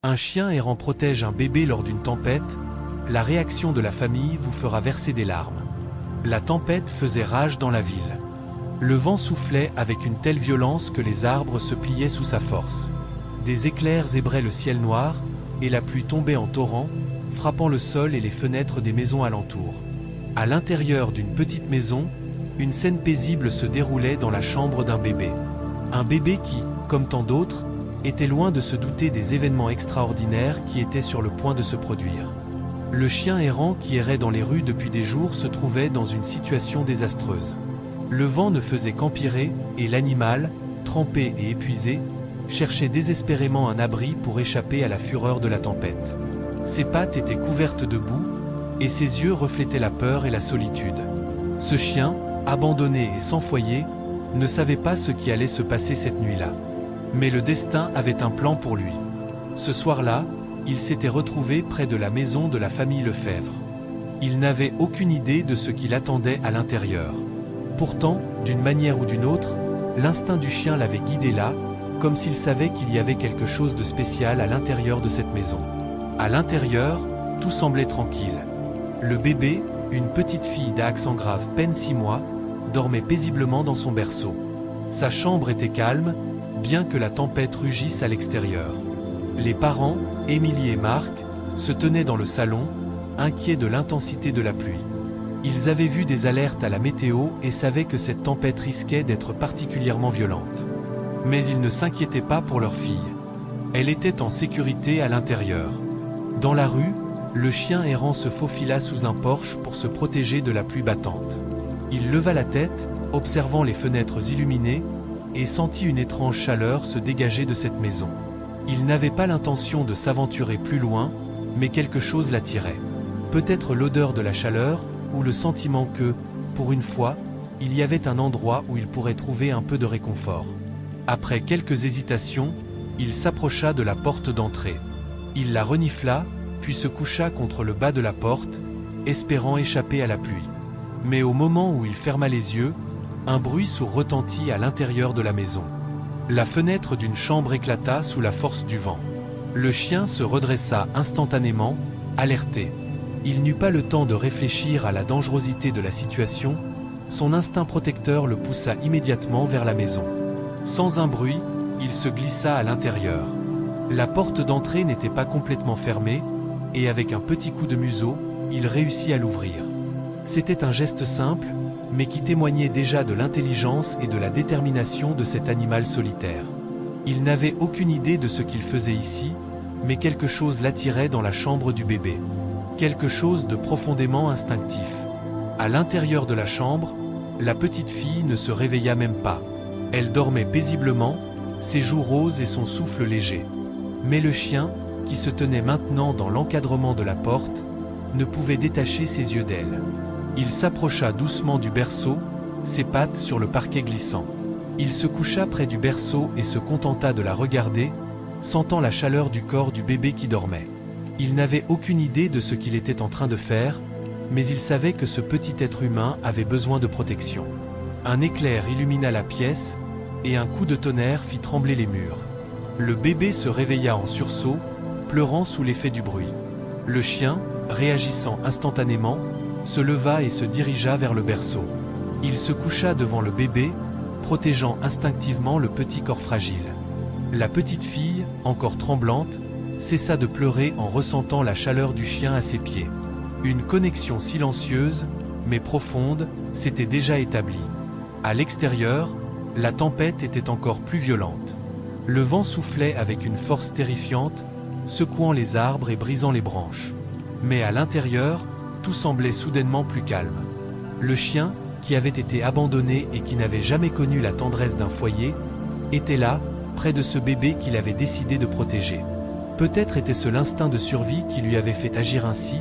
Un chien errant protège un bébé lors d'une tempête, la réaction de la famille vous fera verser des larmes. La tempête faisait rage dans la ville. Le vent soufflait avec une telle violence que les arbres se pliaient sous sa force. Des éclairs zébraient le ciel noir, et la pluie tombait en torrent, frappant le sol et les fenêtres des maisons alentour. À l'intérieur d'une petite maison, une scène paisible se déroulait dans la chambre d'un bébé. Un bébé qui, comme tant d'autres, était loin de se douter des événements extraordinaires qui étaient sur le point de se produire. Le chien errant qui errait dans les rues depuis des jours se trouvait dans une situation désastreuse. Le vent ne faisait qu'empirer, et l'animal, trempé et épuisé, cherchait désespérément un abri pour échapper à la fureur de la tempête. Ses pattes étaient couvertes de boue, et ses yeux reflétaient la peur et la solitude. Ce chien, abandonné et sans foyer, ne savait pas ce qui allait se passer cette nuit-là. Mais le destin avait un plan pour lui. Ce soir-là, il s'était retrouvé près de la maison de la famille Lefebvre. Il n'avait aucune idée de ce qui l'attendait à l'intérieur. Pourtant, d'une manière ou d'une autre, l'instinct du chien l'avait guidé là, comme s'il savait qu'il y avait quelque chose de spécial à l'intérieur de cette maison. À l'intérieur, tout semblait tranquille. Le bébé, une petite fille d'accent grave peine 6 mois, dormait paisiblement dans son berceau. Sa chambre était calme, bien que la tempête rugisse à l'extérieur. Les parents, Émilie et Marc, se tenaient dans le salon, inquiets de l'intensité de la pluie. Ils avaient vu des alertes à la météo et savaient que cette tempête risquait d'être particulièrement violente. Mais ils ne s'inquiétaient pas pour leur fille. Elle était en sécurité à l'intérieur. Dans la rue, le chien errant se faufila sous un porche pour se protéger de la pluie battante. Il leva la tête, observant les fenêtres illuminées, et sentit une étrange chaleur se dégager de cette maison. Il n'avait pas l'intention de s'aventurer plus loin, mais quelque chose l'attirait. Peut-être l'odeur de la chaleur, ou le sentiment que, pour une fois, il y avait un endroit où il pourrait trouver un peu de réconfort. Après quelques hésitations, il s'approcha de la porte d'entrée. Il la renifla, puis se coucha contre le bas de la porte, espérant échapper à la pluie. Mais au moment où il ferma les yeux, un bruit sourd retentit à l'intérieur de la maison. La fenêtre d'une chambre éclata sous la force du vent. Le chien se redressa instantanément, alerté. Il n'eut pas le temps de réfléchir à la dangerosité de la situation, son instinct protecteur le poussa immédiatement vers la maison. Sans un bruit, il se glissa à l'intérieur. La porte d'entrée n'était pas complètement fermée, et avec un petit coup de museau, il réussit à l'ouvrir. C'était un geste simple, mais qui témoignait déjà de l'intelligence et de la détermination de cet animal solitaire. Il n'avait aucune idée de ce qu'il faisait ici, mais quelque chose l'attirait dans la chambre du bébé. Quelque chose de profondément instinctif. À l'intérieur de la chambre, la petite fille ne se réveilla même pas. Elle dormait paisiblement, ses joues roses et son souffle léger. Mais le chien, qui se tenait maintenant dans l'encadrement de la porte, ne pouvait détacher ses yeux d'elle. Il s'approcha doucement du berceau, ses pattes sur le parquet glissant. Il se coucha près du berceau et se contenta de la regarder, sentant la chaleur du corps du bébé qui dormait. Il n'avait aucune idée de ce qu'il était en train de faire, mais il savait que ce petit être humain avait besoin de protection. Un éclair illumina la pièce, et un coup de tonnerre fit trembler les murs. Le bébé se réveilla en sursaut, pleurant sous l'effet du bruit. Le chien, réagissant instantanément, se leva et se dirigea vers le berceau. Il se coucha devant le bébé, protégeant instinctivement le petit corps fragile. La petite fille, encore tremblante, cessa de pleurer en ressentant la chaleur du chien à ses pieds. Une connexion silencieuse, mais profonde, s'était déjà établie. À l'extérieur, la tempête était encore plus violente. Le vent soufflait avec une force terrifiante, secouant les arbres et brisant les branches. Mais à l'intérieur, tout semblait soudainement plus calme. Le chien, qui avait été abandonné et qui n'avait jamais connu la tendresse d'un foyer, était là, près de ce bébé qu'il avait décidé de protéger. Peut-être était-ce l'instinct de survie qui lui avait fait agir ainsi,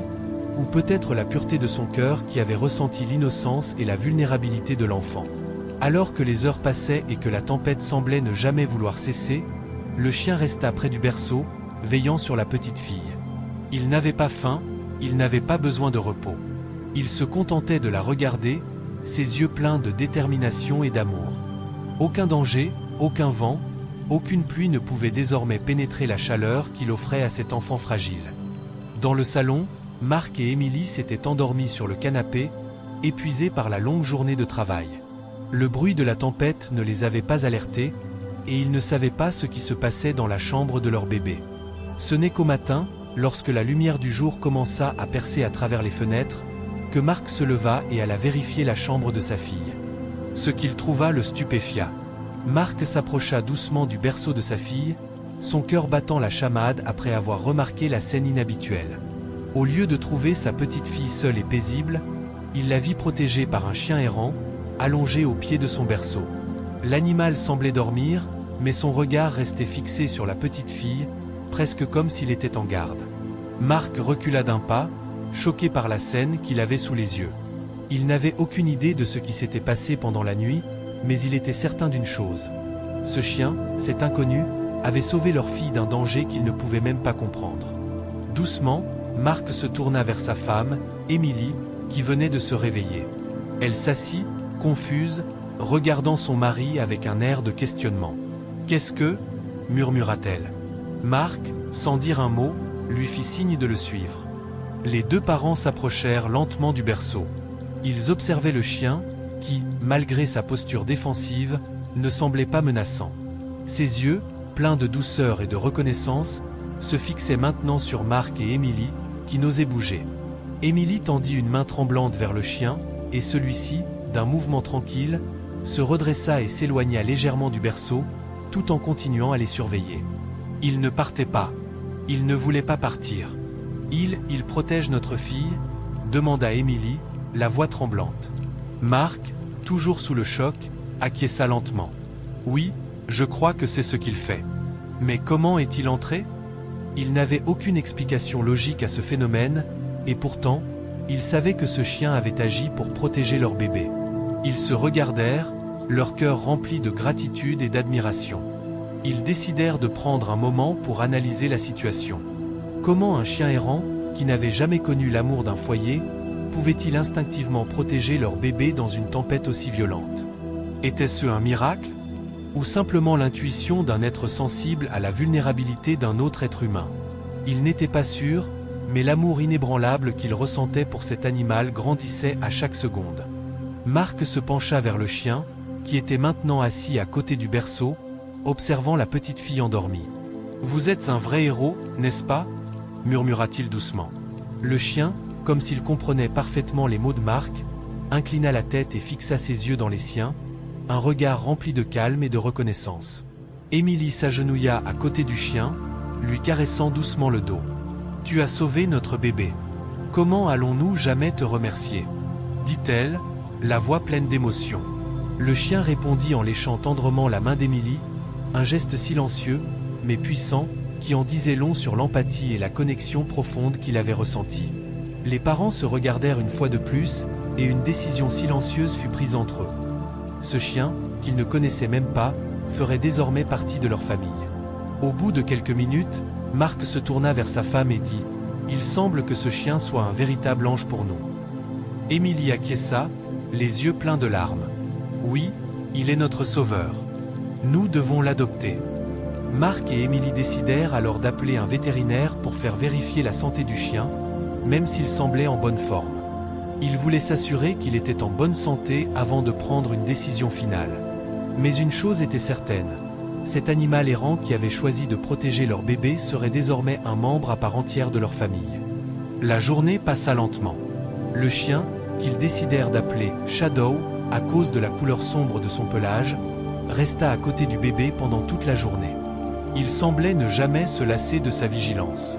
ou peut-être la pureté de son cœur qui avait ressenti l'innocence et la vulnérabilité de l'enfant. Alors que les heures passaient et que la tempête semblait ne jamais vouloir cesser, le chien resta près du berceau, veillant sur la petite fille. Il n'avait pas faim, il n'avait pas besoin de repos. Il se contentait de la regarder, ses yeux pleins de détermination et d'amour. Aucun danger, aucun vent, Aucune pluie ne pouvait désormais pénétrer la chaleur qu'il offrait à cet enfant fragile. Dans le salon, Marc et Émilie s'étaient endormis sur le canapé, épuisés par la longue journée de travail. Le bruit de la tempête ne les avait pas alertés, et ils ne savaient pas ce qui se passait dans la chambre de leur bébé. Ce n'est qu'au matin, lorsque la lumière du jour commença à percer à travers les fenêtres, que Marc se leva et alla vérifier la chambre de sa fille. Ce qu'il trouva le stupéfia. Marc s'approcha doucement du berceau de sa fille, son cœur battant la chamade après avoir remarqué la scène inhabituelle. Au lieu de trouver sa petite fille seule et paisible, il la vit protégée par un chien errant, allongé au pied de son berceau. L'animal semblait dormir, mais son regard restait fixé sur la petite fille, presque comme s'il était en garde. Marc recula d'un pas, choqué par la scène qu'il avait sous les yeux. Il n'avait aucune idée de ce qui s'était passé pendant la nuit, mais il était certain d'une chose. Ce chien, cet inconnu, avait sauvé leur fille d'un danger qu'il ne pouvait même pas comprendre. Doucement, Marc se tourna vers sa femme, Émilie, qui venait de se réveiller. Elle s'assit, confuse, regardant son mari avec un air de questionnement. « Qu'est-ce que » murmura-t-elle. Marc, sans dire un mot, lui fit signe de le suivre. Les deux parents s'approchèrent lentement du berceau. Ils observaient le chien, qui, malgré sa posture défensive, ne semblait pas menaçant. Ses yeux, pleins de douceur et de reconnaissance, se fixaient maintenant sur Marc et Émilie, qui n'osaient bouger. Émilie tendit une main tremblante vers le chien, et celui-ci, d'un mouvement tranquille, se redressa et s'éloigna légèrement du berceau, tout en continuant à les surveiller. Il ne partait pas. Il ne voulait pas partir. Il protège notre fille ?» demanda Émilie, la voix tremblante. Marc, toujours sous le choc, acquiesça lentement. « Oui, je crois que c'est ce qu'il fait. Mais comment est-il entré ?» Il n'avait aucune explication logique à ce phénomène, et pourtant, ils savaient que ce chien avait agi pour protéger leur bébé. Ils se regardèrent, leur cœur rempli de gratitude et d'admiration. Ils décidèrent de prendre un moment pour analyser la situation. Comment un chien errant, qui n'avait jamais connu l'amour d'un foyer, pouvait-il instinctivement protéger leur bébé dans une tempête aussi violente? Était-ce un miracle? Ou simplement l'intuition d'un être sensible à la vulnérabilité d'un autre être humain? Ils n'étaient pas sûrs, mais l'amour inébranlable qu'ils ressentaient pour cet animal grandissait à chaque seconde. Marc se pencha vers le chien, qui était maintenant assis à côté du berceau, observant la petite fille endormie. « Vous êtes un vrai héros, n'est-ce pas ?» murmura-t-il doucement. Le chien, comme s'il comprenait parfaitement les mots de Marc, inclina la tête et fixa ses yeux dans les siens, un regard rempli de calme et de reconnaissance. Émilie s'agenouilla à côté du chien, lui caressant doucement le dos. « Tu as sauvé notre bébé. Comment allons-nous jamais te remercier ?» dit-elle, la voix pleine d'émotion. Le chien répondit en léchant tendrement la main d'Émilie, un geste silencieux, mais puissant, qui en disait long sur l'empathie et la connexion profonde qu'il avait ressentie. Les parents se regardèrent une fois de plus, et une décision silencieuse fut prise entre eux. Ce chien, qu'ils ne connaissaient même pas, ferait désormais partie de leur famille. Au bout de quelques minutes, Marc se tourna vers sa femme et dit « Il semble que ce chien soit un véritable ange pour nous. » Émilie acquiesça, les yeux pleins de larmes. « Oui, il est notre sauveur. Nous devons l'adopter. » Marc et Émilie décidèrent alors d'appeler un vétérinaire pour faire vérifier la santé du chien, même s'il semblait en bonne forme. Ils voulaient s'assurer qu'il était en bonne santé avant de prendre une décision finale. Mais une chose était certaine, cet animal errant qui avait choisi de protéger leur bébé serait désormais un membre à part entière de leur famille. La journée passa lentement. Le chien, qu'ils décidèrent d'appeler Shadow, à cause de la couleur sombre de son pelage, resta à côté du bébé pendant toute la journée. Il semblait ne jamais se lasser de sa vigilance.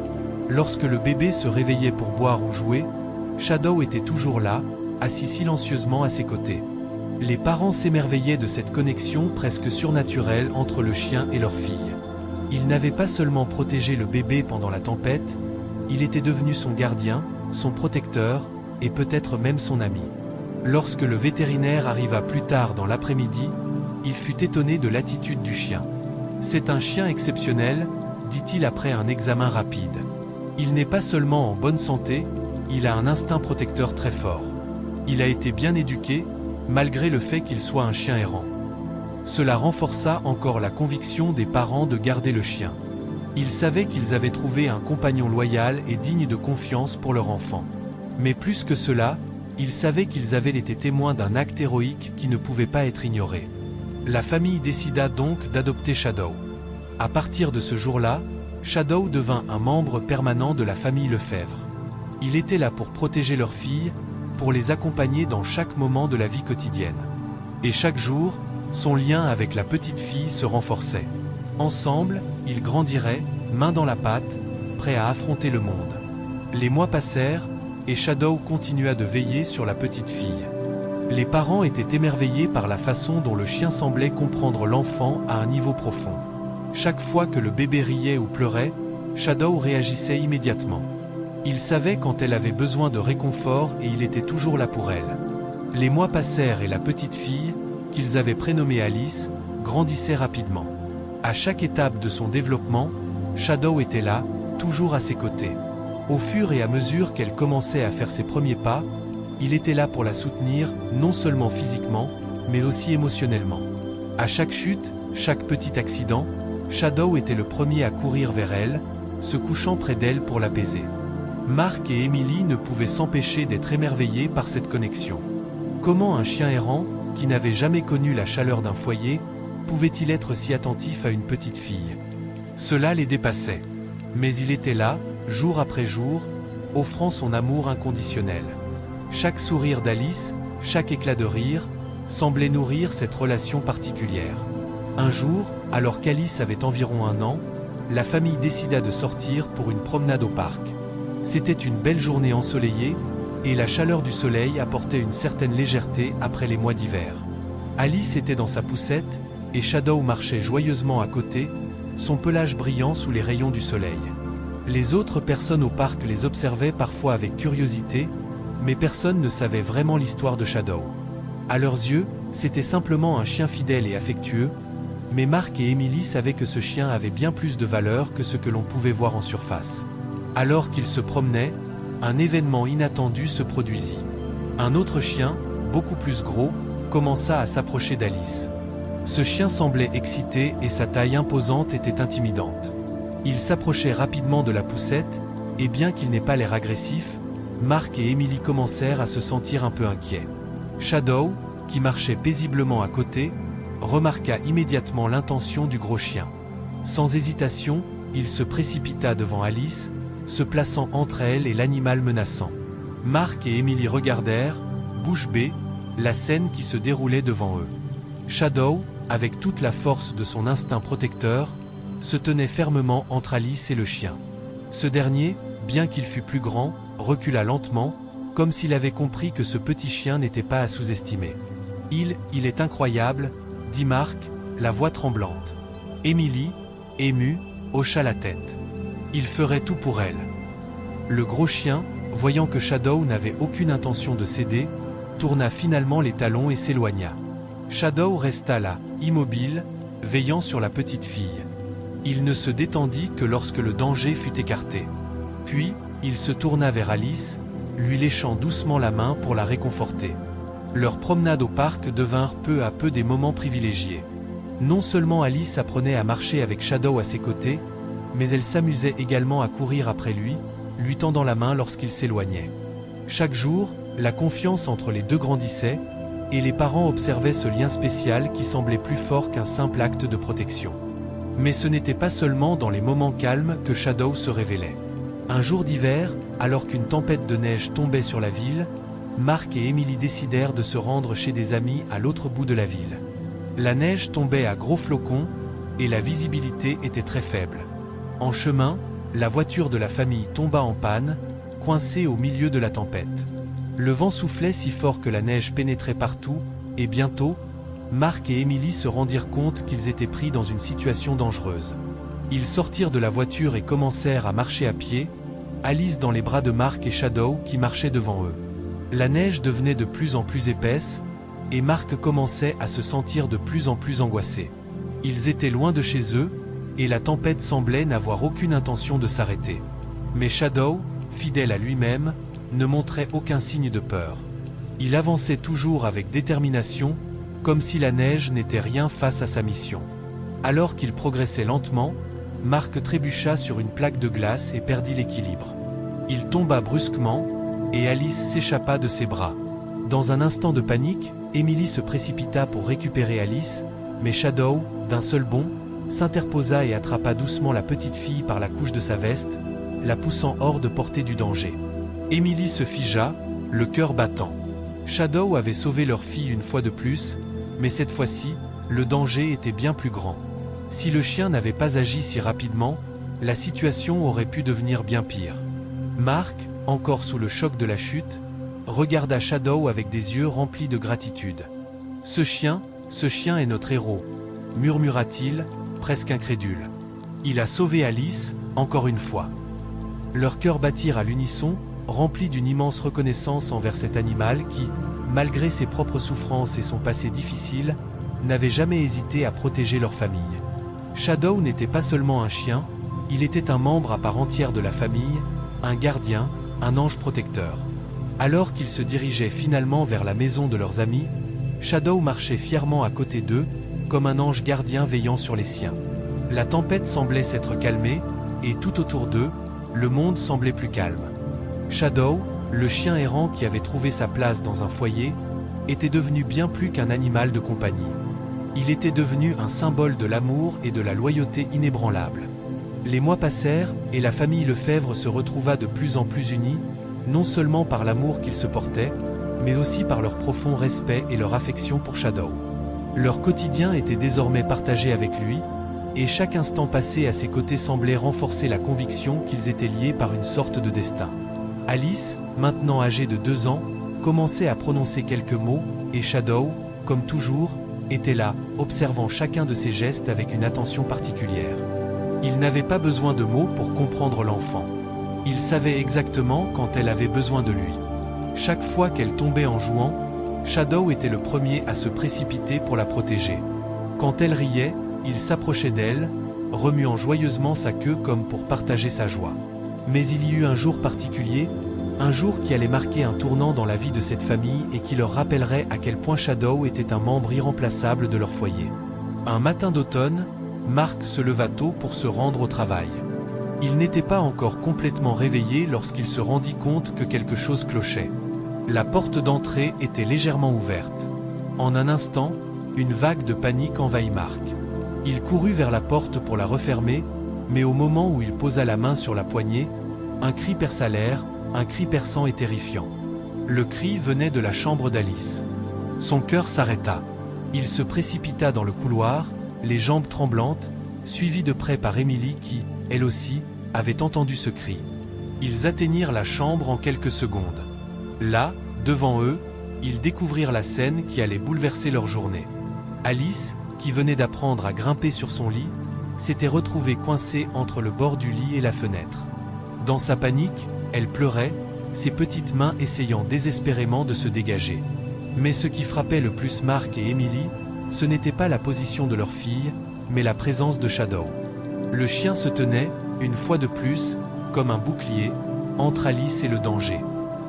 Lorsque le bébé se réveillait pour boire ou jouer, Shadow était toujours là, assis silencieusement à ses côtés. Les parents s'émerveillaient de cette connexion presque surnaturelle entre le chien et leur fille. Il n'avait pas seulement protégé le bébé pendant la tempête, il était devenu son gardien, son protecteur, et peut-être même son ami. Lorsque le vétérinaire arriva plus tard dans l'après-midi, il fut étonné de l'attitude du chien. « C'est un chien exceptionnel », dit-il après un examen rapide. « Il n'est pas seulement en bonne santé, il a un instinct protecteur très fort. Il a été bien éduqué, malgré le fait qu'il soit un chien errant. » Cela renforça encore la conviction des parents de garder le chien. Ils savaient qu'ils avaient trouvé un compagnon loyal et digne de confiance pour leur enfant. Mais plus que cela, ils savaient qu'ils avaient été témoins d'un acte héroïque qui ne pouvait pas être ignoré. La famille décida donc d'adopter Shadow. À partir de ce jour-là, Shadow devint un membre permanent de la famille Lefebvre. Il était là pour protéger leur fille, pour les accompagner dans chaque moment de la vie quotidienne. Et chaque jour, son lien avec la petite fille se renforçait. Ensemble, ils grandiraient, main dans la pâte, prêts à affronter le monde. Les mois passèrent, et Shadow continua de veiller sur la petite fille. Les parents étaient émerveillés par la façon dont le chien semblait comprendre l'enfant à un niveau profond. Chaque fois que le bébé riait ou pleurait, Shadow réagissait immédiatement. Il savait quand elle avait besoin de réconfort et il était toujours là pour elle. Les mois passèrent et la petite fille, qu'ils avaient prénommée Alice, grandissait rapidement. À chaque étape de son développement, Shadow était là, toujours à ses côtés. Au fur et à mesure qu'elle commençait à faire ses premiers pas, il était là pour la soutenir, non seulement physiquement, mais aussi émotionnellement. À chaque chute, chaque petit accident, Shadow était le premier à courir vers elle, se couchant près d'elle pour l'apaiser. Mark et Emily ne pouvaient s'empêcher d'être émerveillés par cette connexion. Comment un chien errant, qui n'avait jamais connu la chaleur d'un foyer, pouvait-il être si attentif à une petite fille? Cela les dépassait. Mais il était là, jour après jour, offrant son amour inconditionnel. Chaque sourire d'Alice, chaque éclat de rire, semblait nourrir cette relation particulière. Un jour, alors qu'Alice avait environ 1 an, la famille décida de sortir pour une promenade au parc. C'était une belle journée ensoleillée, et la chaleur du soleil apportait une certaine légèreté après les mois d'hiver. Alice était dans sa poussette, et Shadow marchait joyeusement à côté, son pelage brillant sous les rayons du soleil. Les autres personnes au parc les observaient parfois avec curiosité, mais personne ne savait vraiment l'histoire de Shadow. À leurs yeux, c'était simplement un chien fidèle et affectueux, mais Mark et Emily savaient que ce chien avait bien plus de valeur que ce que l'on pouvait voir en surface. Alors qu'ils se promenaient, un événement inattendu se produisit. Un autre chien, beaucoup plus gros, commença à s'approcher d'Alice. Ce chien semblait excité et sa taille imposante était intimidante. Il s'approchait rapidement de la poussette, et bien qu'il n'ait pas l'air agressif, Mark et Emily commencèrent à se sentir un peu inquiets. Shadow, qui marchait paisiblement à côté, remarqua immédiatement l'intention du gros chien. Sans hésitation, il se précipita devant Alice, se plaçant entre elle et l'animal menaçant. Mark et Emily regardèrent, bouche bée, la scène qui se déroulait devant eux. Shadow, avec toute la force de son instinct protecteur, se tenait fermement entre Alice et le chien. Ce dernier, bien qu'il fût plus grand, recula lentement, comme s'il avait compris que ce petit chien n'était pas à sous-estimer. Il est incroyable, dit Mark, la voix tremblante. Emily, émue, hocha la tête. Il ferait tout pour elle. Le gros chien, voyant que Shadow n'avait aucune intention de céder, tourna finalement les talons et s'éloigna. Shadow resta là, immobile, veillant sur la petite fille. Il ne se détendit que lorsque le danger fut écarté. Puis, il se tourna vers Alice, lui léchant doucement la main pour la réconforter. Leurs promenades au parc devinrent peu à peu des moments privilégiés. Non seulement Alice apprenait à marcher avec Shadow à ses côtés, mais elle s'amusait également à courir après lui, lui tendant la main lorsqu'il s'éloignait. Chaque jour, la confiance entre les deux grandissait, et les parents observaient ce lien spécial qui semblait plus fort qu'un simple acte de protection. Mais ce n'était pas seulement dans les moments calmes que Shadow se révélait. Un jour d'hiver, alors qu'une tempête de neige tombait sur la ville, Mark et Emily décidèrent de se rendre chez des amis à l'autre bout de la ville. La neige tombait à gros flocons, et la visibilité était très faible. En chemin, la voiture de la famille tomba en panne, coincée au milieu de la tempête. Le vent soufflait si fort que la neige pénétrait partout, et bientôt, Mark et Emily se rendirent compte qu'ils étaient pris dans une situation dangereuse. Ils sortirent de la voiture et commencèrent à marcher à pied, Alice dans les bras de Mark et Shadow qui marchaient devant eux. La neige devenait de plus en plus épaisse, et Mark commençait à se sentir de plus en plus angoissé. Ils étaient loin de chez eux, et la tempête semblait n'avoir aucune intention de s'arrêter. Mais Shadow, fidèle à lui-même, ne montrait aucun signe de peur. Il avançait toujours avec détermination, comme si la neige n'était rien face à sa mission. Alors qu'il progressait lentement, Marc trébucha sur une plaque de glace et perdit l'équilibre. Il tomba brusquement, et Alice s'échappa de ses bras. Dans un instant de panique, Emily se précipita pour récupérer Alice, mais Shadow, d'un seul bond, s'interposa et attrapa doucement la petite fille par la couche de sa veste, la poussant hors de portée du danger. Emily se figea, le cœur battant. Shadow avait sauvé leur fille une fois de plus, mais cette fois-ci, le danger était bien plus grand. Si le chien n'avait pas agi si rapidement, la situation aurait pu devenir bien pire. Marc, encore sous le choc de la chute, regarda Shadow avec des yeux remplis de gratitude. Ce chien est notre héros, murmura-t-il, presque incrédule. Il a sauvé Alice, encore une fois. Leurs cœurs battirent à l'unisson, remplis d'une immense reconnaissance envers cet animal qui, malgré ses propres souffrances et son passé difficile, n'avait jamais hésité à protéger leur famille. Shadow n'était pas seulement un chien, il était un membre à part entière de la famille, un gardien, un ange protecteur. Alors qu'ils se dirigeaient finalement vers la maison de leurs amis, Shadow marchait fièrement à côté d'eux, comme un ange gardien veillant sur les siens. La tempête semblait s'être calmée, et tout autour d'eux, le monde semblait plus calme. Shadow, le chien errant qui avait trouvé sa place dans un foyer, était devenu bien plus qu'un animal de compagnie. Il était devenu un symbole de l'amour et de la loyauté inébranlable. Les mois passèrent, et la famille Lefebvre se retrouva de plus en plus unie, non seulement par l'amour qu'ils se portaient, mais aussi par leur profond respect et leur affection pour Shadow. Leur quotidien était désormais partagé avec lui, et chaque instant passé à ses côtés semblait renforcer la conviction qu'ils étaient liés par une sorte de destin. Alice, maintenant âgée de 2 ans, commençait à prononcer quelques mots, et Shadow, comme toujours, était là, observant chacun de ses gestes avec une attention particulière. Il n'avait pas besoin de mots pour comprendre l'enfant. Il savait exactement quand elle avait besoin de lui. Chaque fois qu'elle tombait en jouant, Shadow était le premier à se précipiter pour la protéger. Quand elle riait, il s'approchait d'elle, remuant joyeusement sa queue comme pour partager sa joie. Mais il y eut un jour particulier, un jour qui allait marquer un tournant dans la vie de cette famille et qui leur rappellerait à quel point Shadow était un membre irremplaçable de leur foyer. Un matin d'automne, Marc se leva tôt pour se rendre au travail. Il n'était pas encore complètement réveillé lorsqu'il se rendit compte que quelque chose clochait. La porte d'entrée était légèrement ouverte. En un instant, une vague de panique envahit Marc. Il courut vers la porte pour la refermer, mais au moment où il posa la main sur la poignée, un cri perça l'air, un cri perçant et terrifiant. Le cri venait de la chambre d'Alice. Son cœur s'arrêta. Il se précipita dans le couloir, les jambes tremblantes, suivi de près par Emily qui, elle aussi, avait entendu ce cri. Ils atteignirent la chambre en quelques secondes. Là, devant eux, ils découvrirent la scène qui allait bouleverser leur journée. Alice, qui venait d'apprendre à grimper sur son lit, s'était retrouvée coincée entre le bord du lit et la fenêtre. Dans sa panique, elle pleurait, ses petites mains essayant désespérément de se dégager. Mais ce qui frappait le plus Marc et Emily, ce n'était pas la position de leur fille, mais la présence de Shadow. Le chien se tenait, une fois de plus, comme un bouclier, entre Alice et le danger.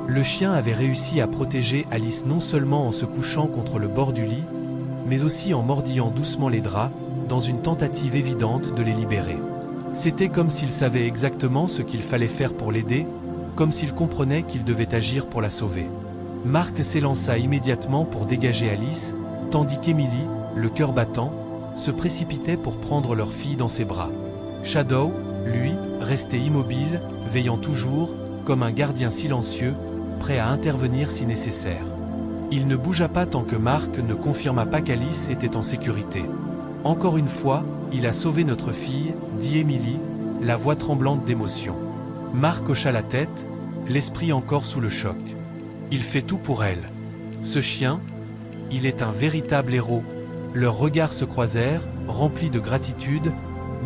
Le chien avait réussi à protéger Alice non seulement en se couchant contre le bord du lit, mais aussi en mordillant doucement les draps, dans une tentative évidente de les libérer. C'était comme s'il savait exactement ce qu'il fallait faire pour l'aider, comme s'il comprenait qu'il devait agir pour la sauver. Marc s'élança immédiatement pour dégager Alice, tandis qu'Emily, le cœur battant, se précipitait pour prendre leur fille dans ses bras. Shadow, lui, restait immobile, veillant toujours, comme un gardien silencieux, prêt à intervenir si nécessaire. Il ne bougea pas tant que Marc ne confirma pas qu'Alice était en sécurité. « Encore une fois, il a sauvé notre fille », dit Emily, la voix tremblante d'émotion. Marc hocha la tête, l'esprit encore sous le choc. Il fait tout pour elle. Ce chien, il est un véritable héros. Leurs regards se croisèrent, remplis de gratitude,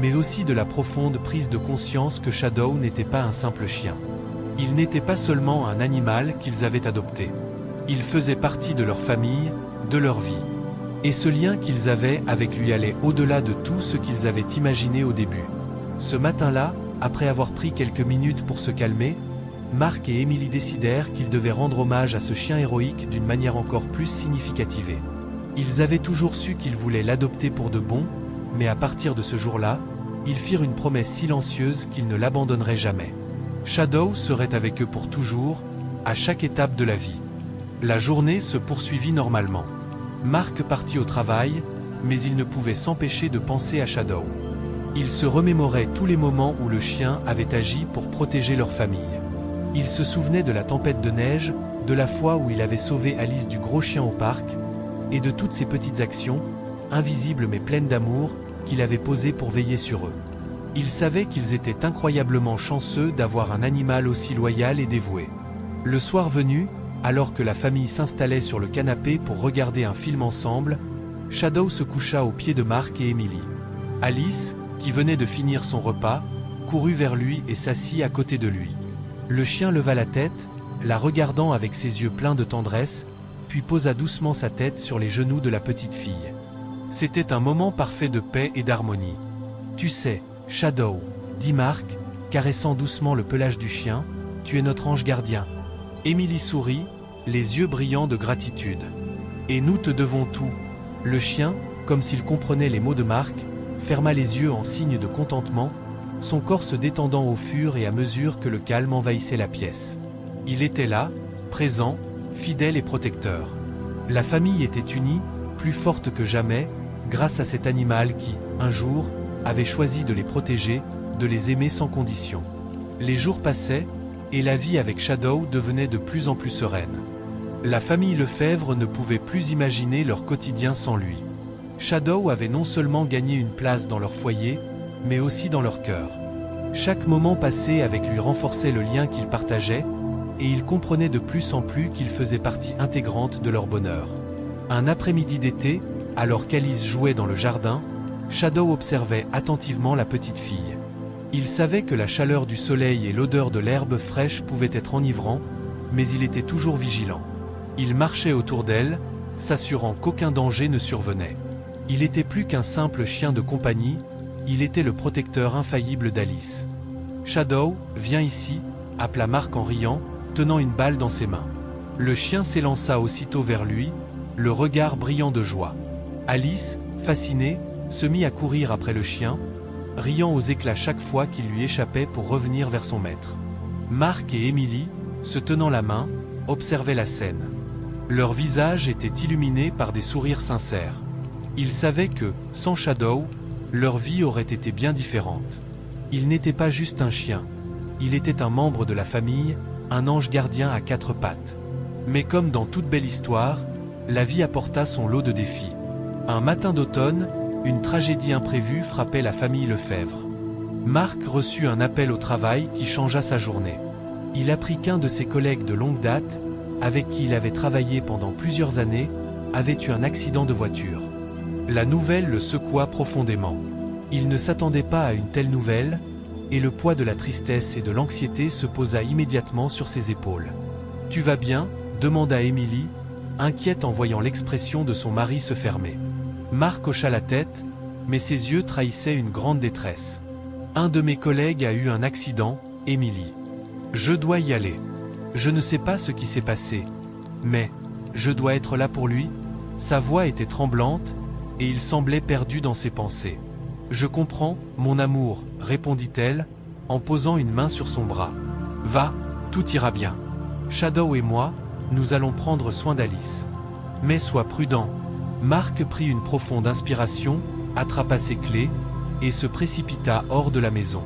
mais aussi de la profonde prise de conscience que Shadow n'était pas un simple chien. Il n'était pas seulement un animal qu'ils avaient adopté. Il faisait partie de leur famille, de leur vie. Et ce lien qu'ils avaient avec lui allait au-delà de tout ce qu'ils avaient imaginé au début. Ce matin-là, après avoir pris quelques minutes pour se calmer, Marc et Emily décidèrent qu'ils devaient rendre hommage à ce chien héroïque d'une manière encore plus significative. Ils avaient toujours su qu'ils voulaient l'adopter pour de bon, mais à partir de ce jour-là, ils firent une promesse silencieuse qu'ils ne l'abandonneraient jamais. Shadow serait avec eux pour toujours, à chaque étape de la vie. La journée se poursuivit normalement. Mark partit au travail, mais il ne pouvait s'empêcher de penser à Shadow. Il se remémorait tous les moments où le chien avait agi pour protéger leur famille. Il se souvenait de la tempête de neige, de la fois où il avait sauvé Alice du gros chien au parc, et de toutes ces petites actions, invisibles mais pleines d'amour, qu'il avait posées pour veiller sur eux. Il savait qu'ils étaient incroyablement chanceux d'avoir un animal aussi loyal et dévoué. Le soir venu, alors que la famille s'installait sur le canapé pour regarder un film ensemble, Shadow se coucha aux pieds de Mark et Emily. Alice, qui venait de finir son repas, courut vers lui et s'assit à côté de lui. Le chien leva la tête, la regardant avec ses yeux pleins de tendresse, puis posa doucement sa tête sur les genoux de la petite fille. C'était un moment parfait de paix et d'harmonie. « Tu sais, Shadow, » dit Mark, caressant doucement le pelage du chien, « tu es notre ange gardien. » Emily sourit, les yeux brillants de gratitude. « Et nous te devons tout. » Le chien, comme s'il comprenait les mots de Mark, ferma les yeux en signe de contentement, son corps se détendant au fur et à mesure que le calme envahissait la pièce. Il était là, présent, fidèle et protecteur. La famille était unie, plus forte que jamais, grâce à cet animal qui, un jour, avait choisi de les protéger, de les aimer sans condition. Les jours passaient, et la vie avec Shadow devenait de plus en plus sereine. La famille Lefebvre ne pouvait plus imaginer leur quotidien sans lui. Shadow avait non seulement gagné une place dans leur foyer, mais aussi dans leur cœur. Chaque moment passé avec lui renforçait le lien qu'ils partageaient, et ils comprenaient de plus en plus qu'il faisait partie intégrante de leur bonheur. Un après-midi d'été, alors qu'Alice jouait dans le jardin, Shadow observait attentivement la petite fille. Il savait que la chaleur du soleil et l'odeur de l'herbe fraîche pouvaient être enivrants, mais il était toujours vigilant. Il marchait autour d'elle, s'assurant qu'aucun danger ne survenait. Il était plus qu'un simple chien de compagnie, il était le protecteur infaillible d'Alice. « Shadow, viens ici » appela Mark en riant, tenant une balle dans ses mains. Le chien s'élança aussitôt vers lui, le regard brillant de joie. Alice, fascinée, se mit à courir après le chien, riant aux éclats chaque fois qu'il lui échappait pour revenir vers son maître. Mark et Emily, se tenant la main, observaient la scène. Leurs visages étaient illuminés par des sourires sincères. Ils savaient que, sans Shadow, leur vie aurait été bien différente. Il n'était pas juste un chien. Il était un membre de la famille, un ange gardien à quatre pattes. Mais comme dans toute belle histoire, la vie apporta son lot de défis. Un matin d'automne, une tragédie imprévue frappait la famille Lefebvre. Mark reçut un appel au travail qui changea sa journée. Il apprit qu'un de ses collègues de longue date, avec qui il avait travaillé pendant plusieurs années, avait eu un accident de voiture. La nouvelle le secoua profondément. Il ne s'attendait pas à une telle nouvelle, et le poids de la tristesse et de l'anxiété se posa immédiatement sur ses épaules. « Tu vas bien ?» demanda Emily, inquiète en voyant l'expression de son mari se fermer. Mark hocha la tête, mais ses yeux trahissaient une grande détresse. « Un de mes collègues a eu un accident, Emily. Je dois y aller. Je ne sais pas ce qui s'est passé, mais je dois être là pour lui. » Sa voix était tremblante, et il semblait perdu dans ses pensées. « Je comprends, mon amour, » répondit-elle, en posant une main sur son bras. « Va, tout ira bien. Shadow et moi, nous allons prendre soin d'Alice. Mais sois prudent. » Mark prit une profonde inspiration, attrapa ses clés, et se précipita hors de la maison.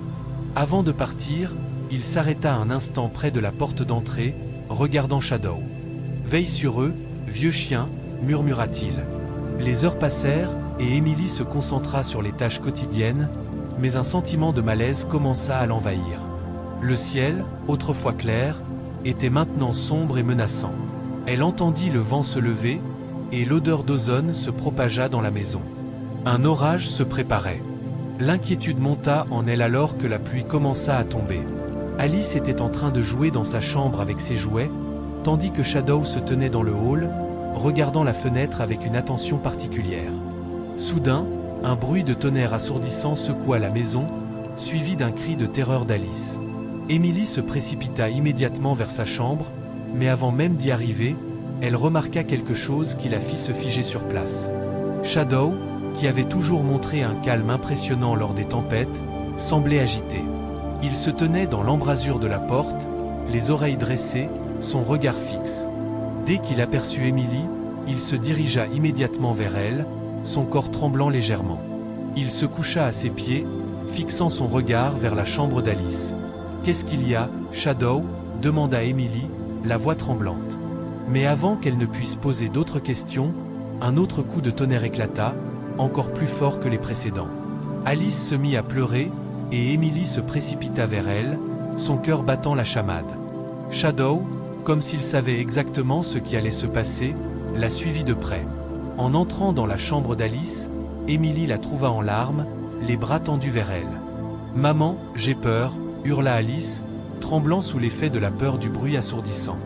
Avant de partir, il s'arrêta un instant près de la porte d'entrée, regardant Shadow. « Veille sur eux, vieux chien, » murmura-t-il. Les heures passèrent, et Emily se concentra sur les tâches quotidiennes, mais un sentiment de malaise commença à l'envahir. Le ciel, autrefois clair, était maintenant sombre et menaçant. Elle entendit le vent se lever, et l'odeur d'ozone se propagea dans la maison. Un orage se préparait. L'inquiétude monta en elle alors que la pluie commença à tomber. Alice était en train de jouer dans sa chambre avec ses jouets, tandis que Shadow se tenait dans le hall, regardant la fenêtre avec une attention particulière. Soudain, un bruit de tonnerre assourdissant secoua la maison, suivi d'un cri de terreur d'Alice. Emily se précipita immédiatement vers sa chambre, mais avant même d'y arriver, elle remarqua quelque chose qui la fit se figer sur place. Shadow, qui avait toujours montré un calme impressionnant lors des tempêtes, semblait agité. Il se tenait dans l'embrasure de la porte, les oreilles dressées, son regard fixe. Dès qu'il aperçut Emily, il se dirigea immédiatement vers elle, son corps tremblant légèrement. Il se coucha à ses pieds, fixant son regard vers la chambre d'Alice. « Qu'est-ce qu'il y a, Shadow ?» demanda Emily, la voix tremblante. Mais avant qu'elle ne puisse poser d'autres questions, un autre coup de tonnerre éclata, encore plus fort que les précédents. Alice se mit à pleurer, et Emily se précipita vers elle, son cœur battant la chamade. Shadow, comme s'il savait exactement ce qui allait se passer, la suivit de près. En entrant dans la chambre d'Alice, Emily la trouva en larmes, les bras tendus vers elle. « Maman, j'ai peur !» hurla Alice, tremblant sous l'effet de la peur du bruit assourdissant.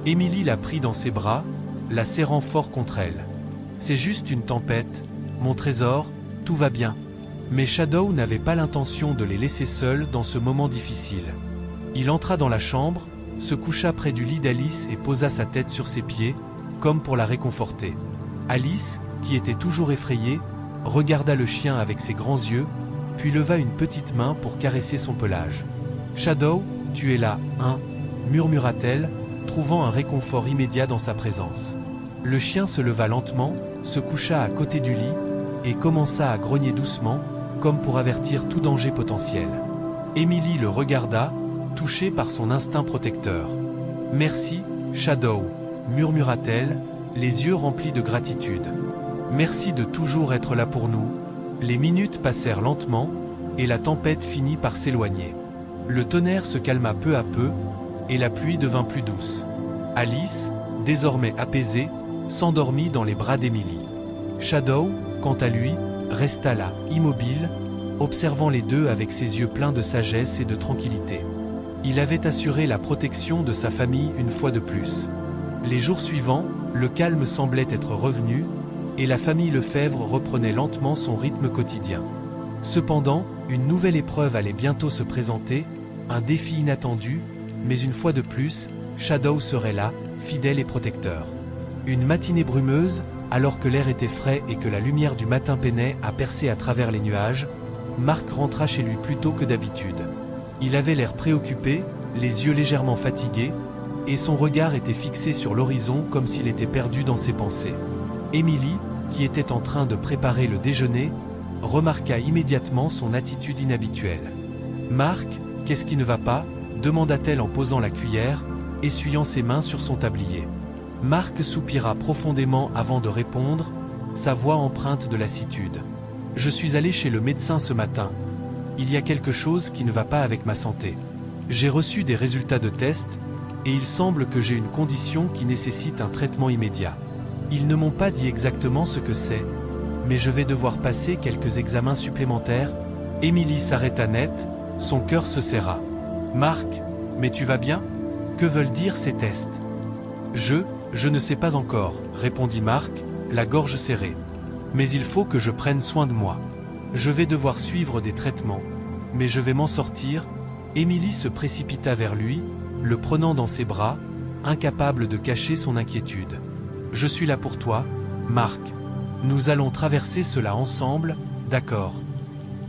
Emily la prit dans ses bras, la serrant fort contre elle. « C'est juste une tempête, mon trésor, tout va bien. » Mais Shadow n'avait pas l'intention de les laisser seuls dans ce moment difficile. Il entra dans la chambre, se coucha près du lit d'Alice et posa sa tête sur ses pieds, comme pour la réconforter. Alice, qui était toujours effrayée, regarda le chien avec ses grands yeux, puis leva une petite main pour caresser son pelage. « Shadow, tu es là, hein ?» murmura-t-elle, trouvant un réconfort immédiat dans sa présence. Le chien se leva lentement, se coucha à côté du lit, et commença à grogner doucement, comme pour avertir tout danger potentiel. Emily le regarda, touchée par son instinct protecteur. « Merci, Shadow » murmura-t-elle, les yeux remplis de gratitude. « Merci de toujours être là pour nous. » Les minutes passèrent lentement, et la tempête finit par s'éloigner. Le tonnerre se calma peu à peu, et la pluie devint plus douce. Alice, désormais apaisée, s'endormit dans les bras d'Emily. Shadow, quant à lui, resta là, immobile, observant les deux avec ses yeux pleins de sagesse et de tranquillité. Il avait assuré la protection de sa famille une fois de plus. Les jours suivants, le calme semblait être revenu, et la famille Lefebvre reprenait lentement son rythme quotidien. Cependant, une nouvelle épreuve allait bientôt se présenter, un défi inattendu, mais une fois de plus, Shadow serait là, fidèle et protecteur. Une matinée brumeuse, alors que l'air était frais et que la lumière du matin peinait à percer à travers les nuages, Marc rentra chez lui plus tôt que d'habitude. Il avait l'air préoccupé, les yeux légèrement fatigués, et son regard était fixé sur l'horizon comme s'il était perdu dans ses pensées. Emily, qui était en train de préparer le déjeuner, remarqua immédiatement son attitude inhabituelle. « Marc, qu'est-ce qui ne va pas ?» demanda-t-elle en posant la cuillère, essuyant ses mains sur son tablier. Marc soupira profondément avant de répondre, sa voix empreinte de lassitude. « Je suis allé chez le médecin ce matin. Il y a quelque chose qui ne va pas avec ma santé. J'ai reçu des résultats de tests, et il semble que j'ai une condition qui nécessite un traitement immédiat. Ils ne m'ont pas dit exactement ce que c'est, mais je vais devoir passer quelques examens supplémentaires. » Emily s'arrêta net, son cœur se serra. « Marc, mais tu vas bien ? Que veulent dire ces tests ? » Je ne sais pas encore, répondit Marc, la gorge serrée. Mais il faut que je prenne soin de moi. Je vais devoir suivre des traitements, mais je vais m'en sortir. Emily se précipita vers lui, le prenant dans ses bras, incapable de cacher son inquiétude. « Je suis là pour toi, Marc. Nous allons traverser cela ensemble, d'accord ?»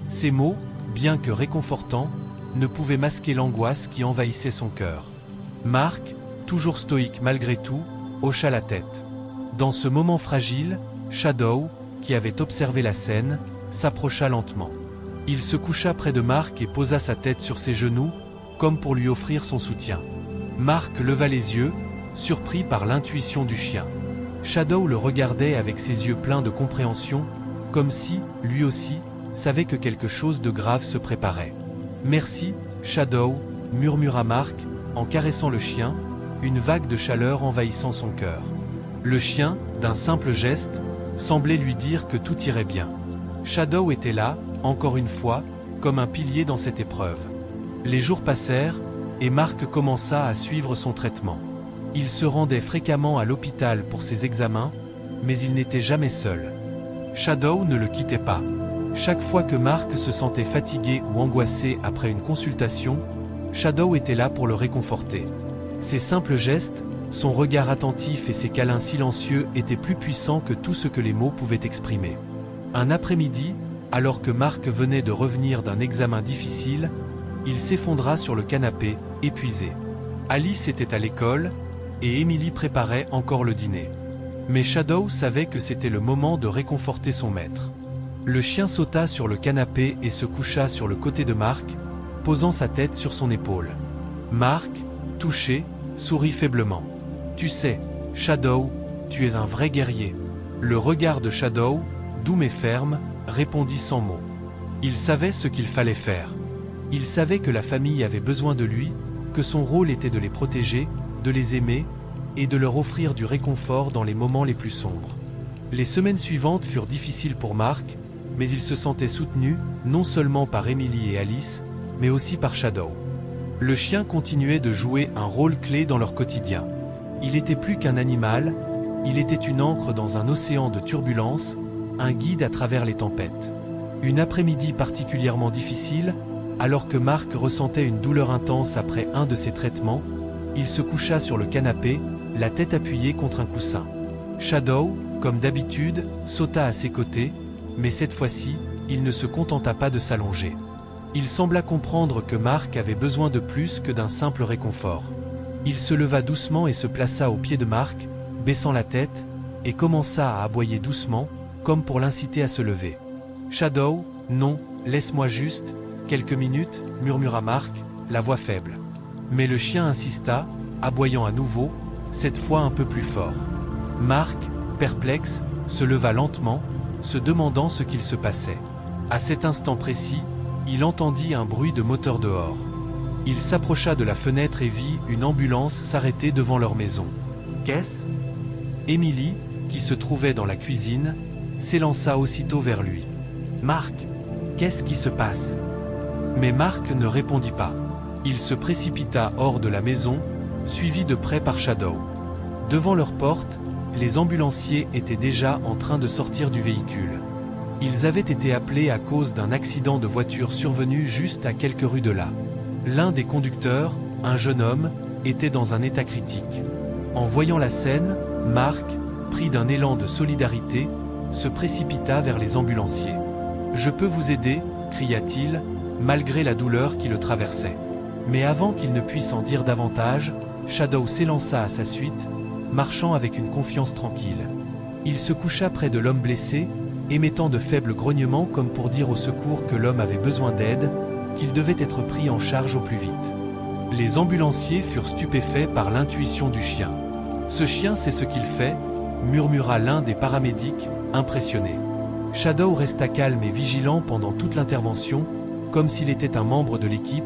Ces mots, bien que réconfortants, ne pouvaient masquer l'angoisse qui envahissait son cœur. Marc, toujours stoïque malgré tout, hocha la tête. Dans ce moment fragile, Shadow, qui avait observé la scène, s'approcha lentement. Il se coucha près de Marc et posa sa tête sur ses genoux, comme pour lui offrir son soutien. Marc leva les yeux, surpris par l'intuition du chien. Shadow le regardait avec ses yeux pleins de compréhension, comme si, lui aussi, savait que quelque chose de grave se préparait. « Merci, Shadow » murmura Marc, en caressant le chien, une vague de chaleur envahissant son cœur. Le chien, d'un simple geste, semblait lui dire que tout irait bien. Shadow était là, encore une fois, comme un pilier dans cette épreuve. Les jours passèrent, et Marc commença à suivre son traitement. Il se rendait fréquemment à l'hôpital pour ses examens, mais il n'était jamais seul. Shadow ne le quittait pas. Chaque fois que Marc se sentait fatigué ou angoissé après une consultation, Shadow était là pour le réconforter. Ces simples gestes, Son regard attentif et ses câlins silencieux étaient plus puissants que tout ce que les mots pouvaient exprimer. Un après-midi, alors que Mark venait de revenir d'un examen difficile, il s'effondra sur le canapé, épuisé. Alice était à l'école, et Emily préparait encore le dîner. Mais Shadow savait que c'était le moment de réconforter son maître. Le chien sauta sur le canapé et se coucha sur le côté de Mark, posant sa tête sur son épaule. Mark, touché, sourit faiblement. « Tu sais, Shadow, tu es un vrai guerrier. » Le regard de Shadow, doux mais ferme, répondit sans mots. Il savait ce qu'il fallait faire. Il savait que la famille avait besoin de lui, que son rôle était de les protéger, de les aimer, et de leur offrir du réconfort dans les moments les plus sombres. Les semaines suivantes furent difficiles pour Mark, mais il se sentait soutenu, non seulement par Emily et Alice, mais aussi par Shadow. Le chien continuait de jouer un rôle clé dans leur quotidien. Il était plus qu'un animal, il était une ancre dans un océan de turbulences, un guide à travers les tempêtes. Une après-midi particulièrement difficile, alors que Mark ressentait une douleur intense après un de ses traitements, il se coucha sur le canapé, la tête appuyée contre un coussin. Shadow, comme d'habitude, sauta à ses côtés, mais cette fois-ci, il ne se contenta pas de s'allonger. Il sembla comprendre que Mark avait besoin de plus que d'un simple réconfort. Il se leva doucement et se plaça au pied de Mark, baissant la tête, et commença à aboyer doucement, comme pour l'inciter à se lever. « Shadow, non, laisse-moi juste, quelques minutes, » murmura Mark, la voix faible. Mais le chien insista, aboyant à nouveau, cette fois un peu plus fort. Mark, perplexe, se leva lentement, se demandant ce qu'il se passait. À cet instant précis, il entendit un bruit de moteur dehors. Il s'approcha de la fenêtre et vit une ambulance s'arrêter devant leur maison. « Qu'est-ce » Emily, qui se trouvait dans la cuisine, s'élança aussitôt vers lui. « Mark, qu'est-ce qui se passe ?» Mais Mark ne répondit pas. Il se précipita hors de la maison, suivi de près par Shadow. Devant leur porte, les ambulanciers étaient déjà en train de sortir du véhicule. Ils avaient été appelés à cause d'un accident de voiture survenu juste à quelques rues de là. L'un des conducteurs, un jeune homme, était dans un état critique. En voyant la scène, Mark, pris d'un élan de solidarité, se précipita vers les ambulanciers. « Je peux vous aider » cria-t-il, malgré la douleur qui le traversait. Mais avant qu'il ne puisse en dire davantage, Shadow s'élança à sa suite, marchant avec une confiance tranquille. Il se coucha près de l'homme blessé, émettant de faibles grognements comme pour dire au secours que l'homme avait besoin d'aide, qu'il devait être pris en charge au plus vite. Les ambulanciers furent stupéfaits par l'intuition du chien. « Ce chien sait ce qu'il fait » murmura l'un des paramédics, impressionné. Shadow resta calme et vigilant pendant toute l'intervention, comme s'il était un membre de l'équipe,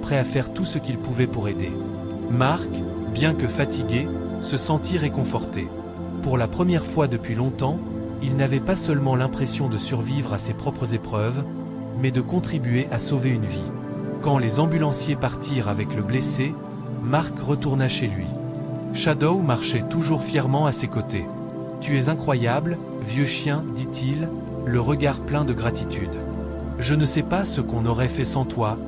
prêt à faire tout ce qu'il pouvait pour aider. Mark, bien que fatigué, se sentit réconforté. Pour la première fois depuis longtemps, il n'avait pas seulement l'impression de survivre à ses propres épreuves, mais de contribuer à sauver une vie. Quand les ambulanciers partirent avec le blessé, Mark retourna chez lui. Shadow marchait toujours fièrement à ses côtés. « Tu es incroyable, vieux chien, dit-il, le regard plein de gratitude. Je ne sais pas ce qu'on aurait fait sans toi,